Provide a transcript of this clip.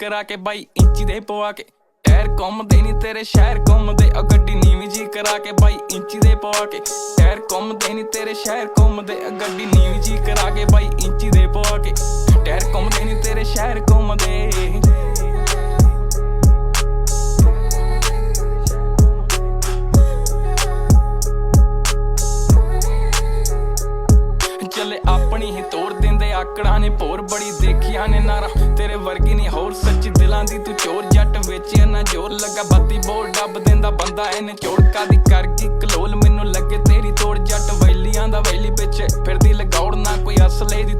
करा के बाई इंची दे पवा के टायर घूमदे नी तेरे शहर घूमदे आ गड्डी नीवी जी करा के बाई इंची दे पवा के टायर घूमदे नी तेरे शहर घूमदे आ गड्डी नीवी जी करा के बाई इंची दे पवा के टायर घूमदे नी तेरे शहर घूमदे। चले अपनी ही तोड़ देंदे आकड़ा ने भोर बड़ी देखिया ने नारा तेरे वर्गी नहीं होर सच्ची दिलां दी तू चोर जट वेचिया ना जोर लगा बाती बोर डब देंदा बंदा इन्हें चोड़का दी कर गई कलोल मैनू लगे तेरी तोड़ जट वैलियां दा वैली पिछे फिरदी लगौड़ ना कोई असले दी